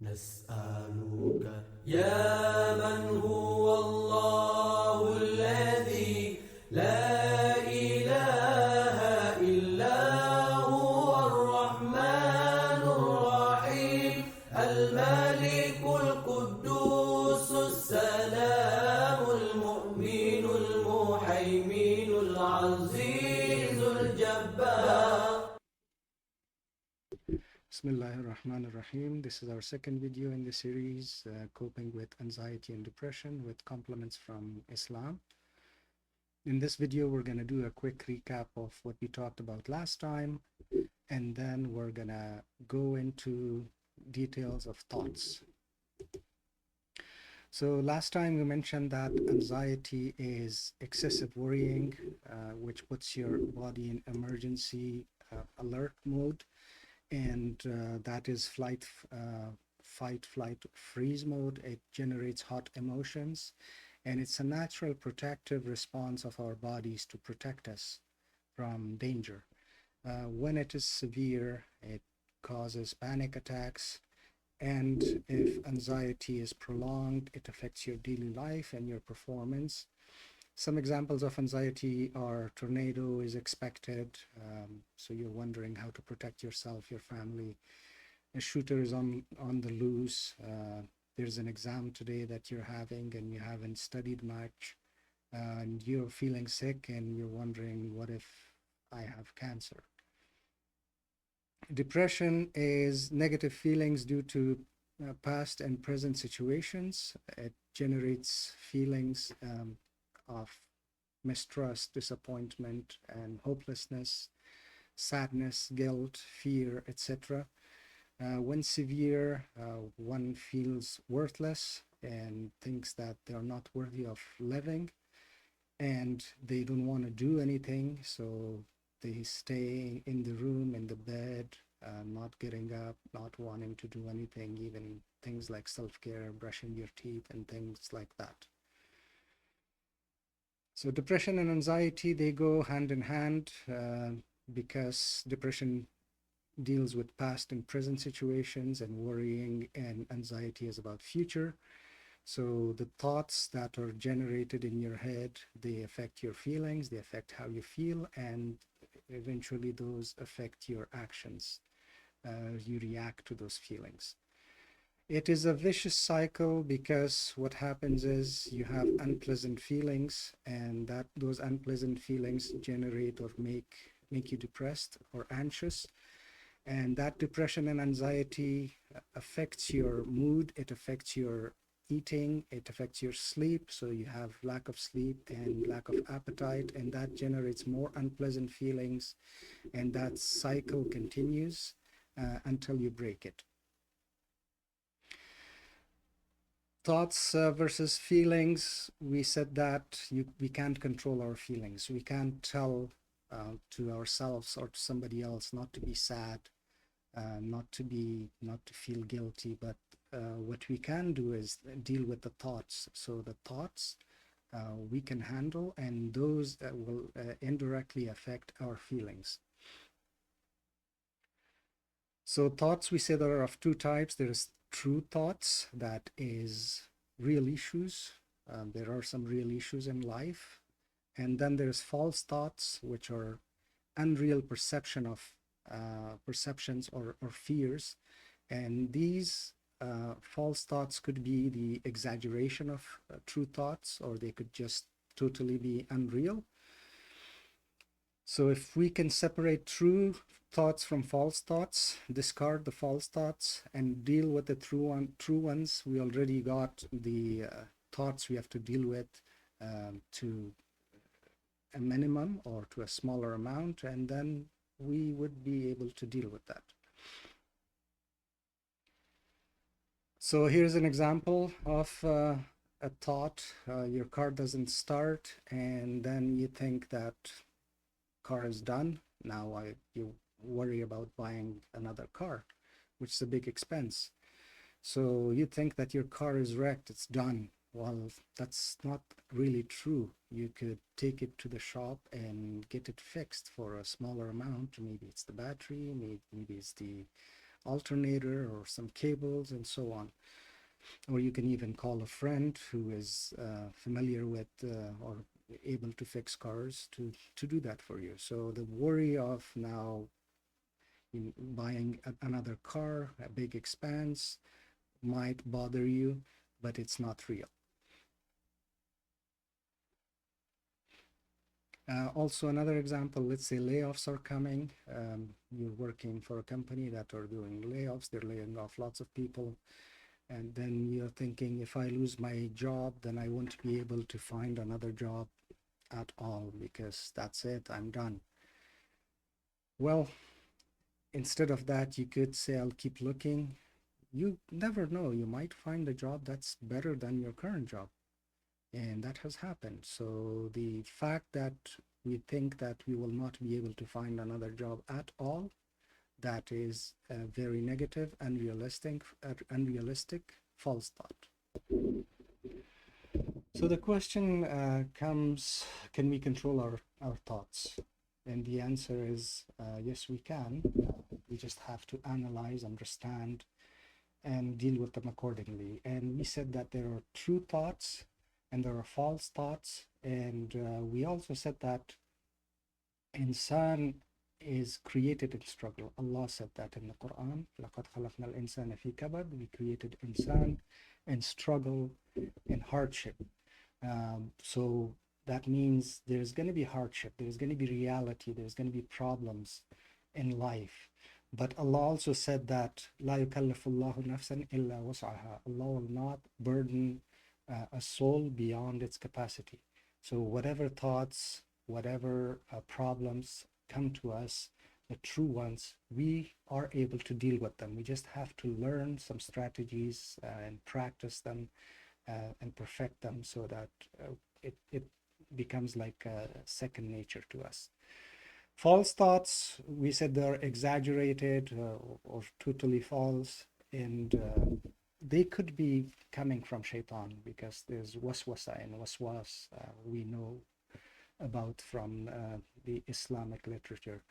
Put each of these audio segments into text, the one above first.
نسألك يا من هو الله الذي لا إله إلا هو الرحمن الرحيم الملك القدوس السلام المؤمن المهيمن العزيز الجبار. Bismillahir Rahmanir Rahim. This is our second video in the series, Coping with Anxiety and Depression with Compliments from Islam. In this video, we're going to do a quick recap of what we talked about last time, and then we're going to go into details of thoughts. So last time we mentioned that anxiety is excessive worrying, which puts your body in emergency alert mode. And that is fight, flight, freeze mode. It generates hot emotions, and it's a natural protective response of our bodies to protect us from danger. When it is severe, it causes panic attacks, and if anxiety is prolonged, it affects your daily life and your performance. Some examples of anxiety are tornado is expected, so you're wondering how to protect yourself, your family. A shooter is on the loose. There's an exam today that you're having and you haven't studied much, and you're feeling sick and you're wondering, what if I have cancer? Depression is negative feelings due to past and present situations. It generates feelings of mistrust, disappointment, and hopelessness, sadness, guilt, fear, etc. When severe, one feels worthless and thinks that they're not worthy of living, and they don't want to do anything, so they stay in the room, in the bed, not getting up, not wanting to do anything, even things like self-care, brushing your teeth, and things like that. So depression and anxiety, they go hand in hand because depression deals with past and present situations, and worrying and anxiety is about future. So the thoughts that are generated in your head, they affect your feelings, they affect how you feel, and eventually those affect your actions. You react to those feelings. It is a vicious cycle because what happens is you have unpleasant feelings, and that those unpleasant feelings generate or make you depressed or anxious. And that depression and anxiety affects your mood, it affects your eating, it affects your sleep. So you have lack of sleep and lack of appetite, and that generates more unpleasant feelings. And that cycle continues until you break it. Thoughts versus feelings. We said that we can't control our feelings. We can't tell to ourselves or to somebody else not to be sad, not to feel guilty. But what we can do is deal with the thoughts. So the thoughts we can handle, and those will indirectly affect our feelings. So thoughts, we say there are of two types. There is true thoughts, that is real issues. There are some real issues in life. And then there's false thoughts, which are unreal perceptions or fears. And these false thoughts could be the exaggeration of true thoughts, or they could just totally be unreal. So if we can separate true thoughts from false thoughts, discard the false thoughts and deal with the true ones, we already got the thoughts we have to deal with to a minimum or to a smaller amount, and then we would be able to deal with that. So here's an example of a thought. Your car doesn't start, and then you think that car is done. Now you worry about buying another car, which is a big expense. So you think that your car is wrecked, it's done. Well, that's not really true. You could take it to the shop and get it fixed for a smaller amount. Maybe it's the battery, maybe it's the alternator or some cables and so on. Or you can even call a friend who is familiar with or able to fix cars to do that for you. So the worry of now buying another car, a big expense, might bother you, but it's not real. Also, another example, let's say layoffs are coming. You're working for a company that are doing layoffs. They're laying off lots of people. And then you're thinking, if I lose my job, then I won't be able to find another job at all because that's it, I'm done. Well, instead of that, you could say, I'll keep looking. You never know. You might find a job that's better than your current job. And that has happened. So the fact that we think that we will not be able to find another job at all, that is a very negative, unrealistic false thought. So the question comes, can we control our thoughts? And the answer is yes, we can. We just have to analyze, understand, and deal with them accordingly. And we said that there are true thoughts and there are false thoughts. And we also said that insan is created in struggle. Allah said that in the Quran. لَقَدْ خَلَقْنَا الْإِنسَانَ فِي كَبَدٍ. We created insan in struggle, in hardship. So that means there's going to be hardship, there's going to be reality, there's going to be problems in life. But Allah also said that لا يكلف الله نفسا إلا وسعها. Allah will not burden a soul beyond its capacity. So whatever thoughts, whatever problems come to us, the true ones, we are able to deal with them. We just have to learn some strategies and practice them and perfect them so that it becomes like second nature to us. False thoughts, we said they're exaggerated or totally false, and they could be coming from shaitan because there's waswasa and waswas we know about from the Islamic literature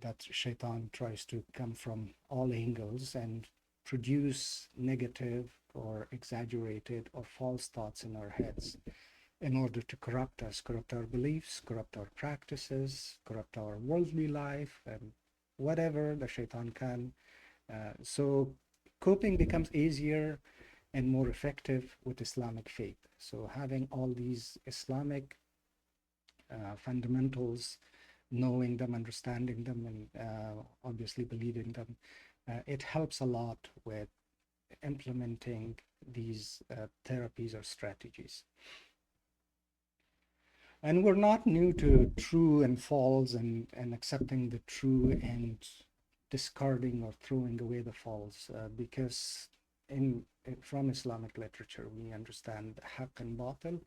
that shaitan tries to come from all angles and produce negative or exaggerated or false thoughts in our heads in order to corrupt us, corrupt our beliefs, corrupt our practices, corrupt our worldly life, and whatever the shaitan can. So coping becomes easier and more effective with Islamic faith. So having all these Islamic fundamentals, knowing them, understanding them, and obviously believing them, it helps a lot with implementing these therapies or strategies. And we're not new to true and false and accepting the true and discarding or throwing away the false because from Islamic literature we understand haqq and batil,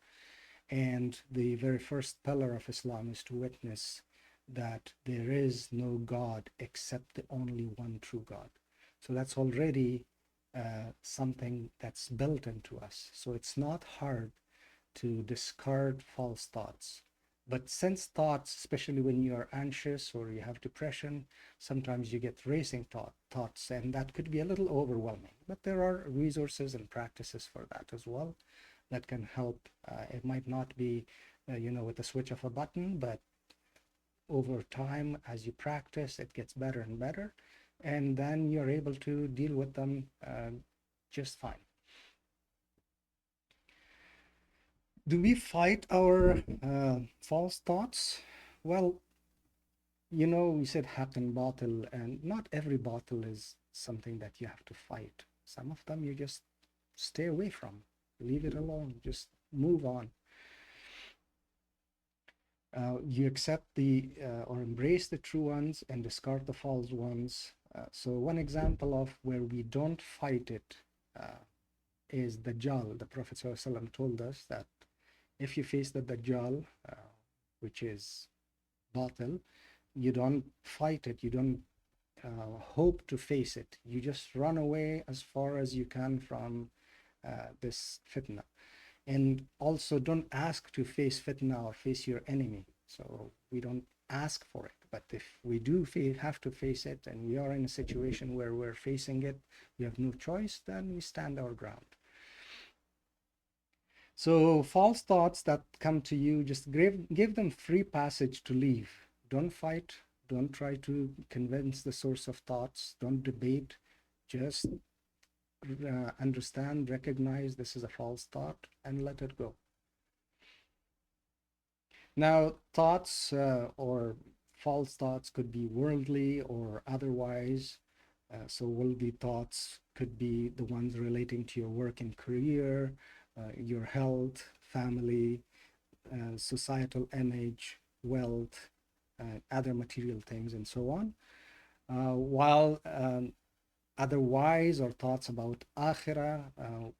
and the very first pillar of Islam is to witness that there is no God except the only one true God. So that's already something that's built into us. So it's not hard to discard false thoughts. But since thoughts, especially when you are anxious or you have depression, sometimes you get racing thoughts, and that could be a little overwhelming. But there are resources and practices for that as well that can help. It might not be, with the switch of a button, but over time, as you practice, it gets better and better, and then you're able to deal with them just fine. Do we fight our false thoughts? Well, we said haqq and batil, and not every batil is something that you have to fight. Some of them you just stay away from, leave it alone, just move on. You accept or embrace the true ones and discard the false ones. So one example of where we don't fight it is Dajjal. The Prophet ﷺ told us that if you face the Dajjal, which is batil, you don't fight it, you don't hope to face it. You just run away as far as you can from this fitna. And also don't ask to face fitna or face your enemy. So we don't ask for it. But if we do have to face it, and we are in a situation where we're facing it, we have no choice, then we stand our ground. So false thoughts that come to you, just give them free passage to leave. Don't fight. Don't try to convince the source of thoughts. Don't debate. Just understand, recognize this is a false thought, and let it go. Now, thoughts or false thoughts could be worldly or otherwise. So worldly thoughts could be the ones relating to your work and career, your health, family, societal image, wealth, other material things, and so on. While otherwise, or thoughts about akhirah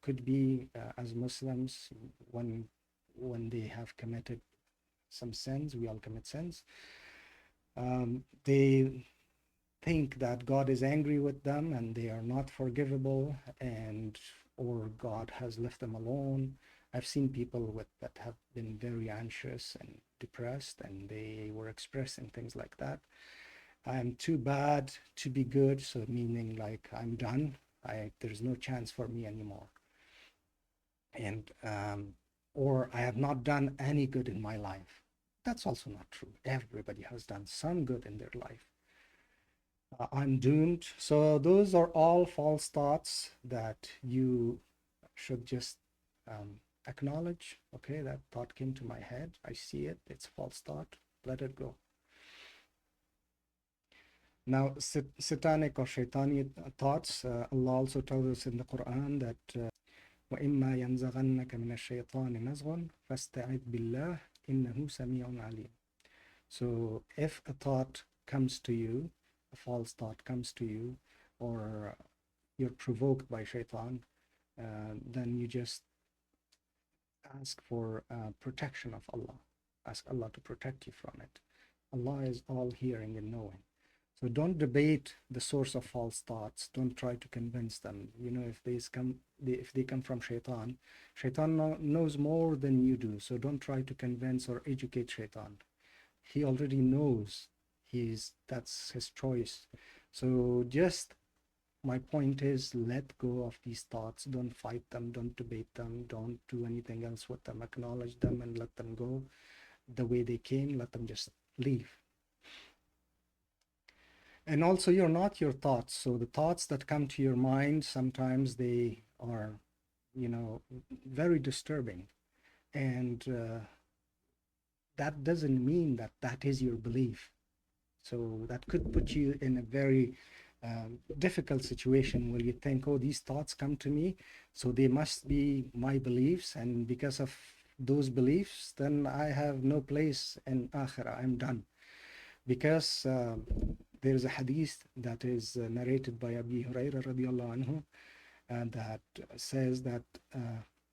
could be as Muslims when they have committed some sins, we all commit sins. They think that God is angry with them and they are not forgivable, and or God has left them alone. I've seen people that have been very anxious and depressed, and they were expressing things like that. I'm too bad to be good, so meaning like I'm done. There's no chance for me anymore. And or I have not done any good in my life. That's also not true. Everybody has done some good in their life. I'm doomed. So those are all false thoughts that you should just acknowledge. Okay, that thought came to my head. I see it. It's a false thought. Let it go. Now, satanic or shaitani thoughts, Allah also tells us in the Quran that وَإِمَّا يَنزَغَنَّكَ مِنَ الشَّيْطَانِ نَزْغٌ فَاسْتَعِذْ بِاللَّهِ إِنَّهُ سَمِيعٌ عَلِيمٌ. So if a thought comes to you, a false thought comes to you, or you're provoked by shaitan, then you just ask for protection of Allah. Ask Allah to protect you from it. Allah is all hearing and knowing. So don't debate the source of false thoughts. Don't try to convince them. You know, if they come from shaitan, shaitan knows more than you do. So don't try to convince or educate shaitan. He already knows. That's his choice. So just my point is, let go of these thoughts. Don't fight them. Don't debate them. Don't do anything else with them. Acknowledge them and let them go the way they came. Let them just leave. And also, you're not your thoughts. So the thoughts that come to your mind, sometimes they are, very disturbing. And that doesn't mean that that is your belief. So that could put you in a very difficult situation where you think, oh, these thoughts come to me, so they must be my beliefs. And because of those beliefs, then I have no place in Akhirah. I'm done. Because there's a hadith that is narrated by Abi Hurairah radiallahu anhu, that says that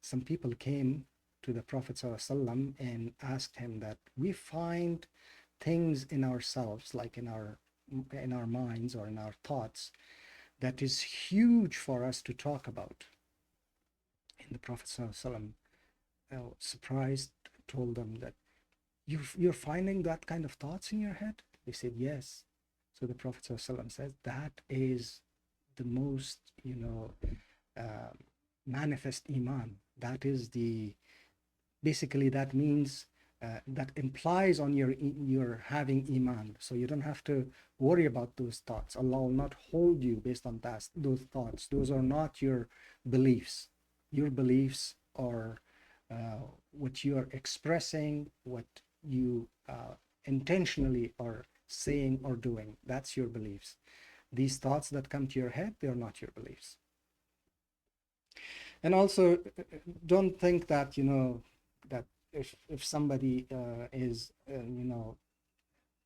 some people came to the Prophet ﷺ and asked him that we find things in ourselves, like in our minds or in our thoughts, that is huge for us to talk about. And the Prophet ﷺ, surprised, told them that you're finding that kind of thoughts in your head? They said yes. So the Prophet ﷺ says that is the most manifest iman. That is basically that means that implies on your having iman. So you don't have to worry about those thoughts. Allah will not hold you based on those thoughts. Those are not your beliefs. Your beliefs are what you are expressing, what you intentionally are saying or doing. That's your beliefs. These thoughts that come to your head, they're not your beliefs. And also, don't think that that if somebody is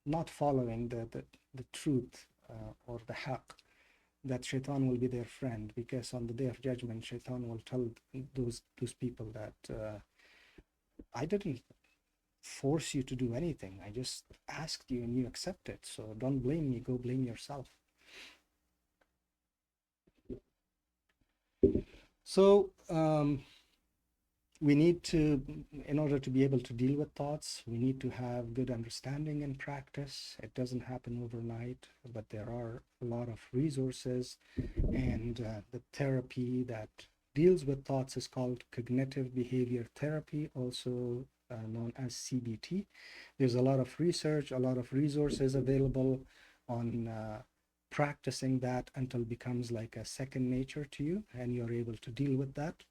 not following the truth or the haqq, that shaitan will be their friend, because on the day of judgment, shaitan will tell those people that I didn't force you to do anything. I just asked you and you accepted. So don't blame me. Go blame yourself. So we need to, in order to be able to deal with thoughts, we need to have good understanding and practice. It doesn't happen overnight, but there are a lot of resources, and the therapy that deals with thoughts is called cognitive behavior therapy, also known as CBT. There's a lot of research, a lot of resources available on practicing that until it becomes like a second nature to you and you're able to deal with that.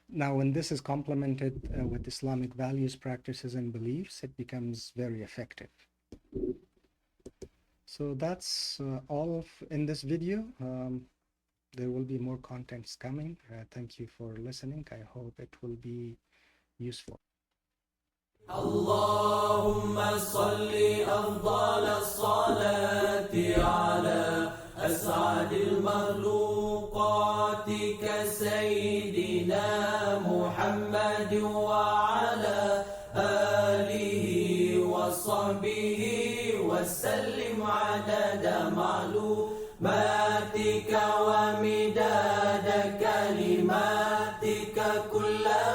Now, when this is complemented with Islamic values, practices, and beliefs, it becomes very effective. So that's all in this video. There will be more contents coming. Thank you for listening. I hope it will be useful. اللهم صل أفضل الصلاة على أسعد المخلوقات كسيدنا محمد وعلى آله وصحبه وسلم عدد معلوماتك ومداد كلماتك كلها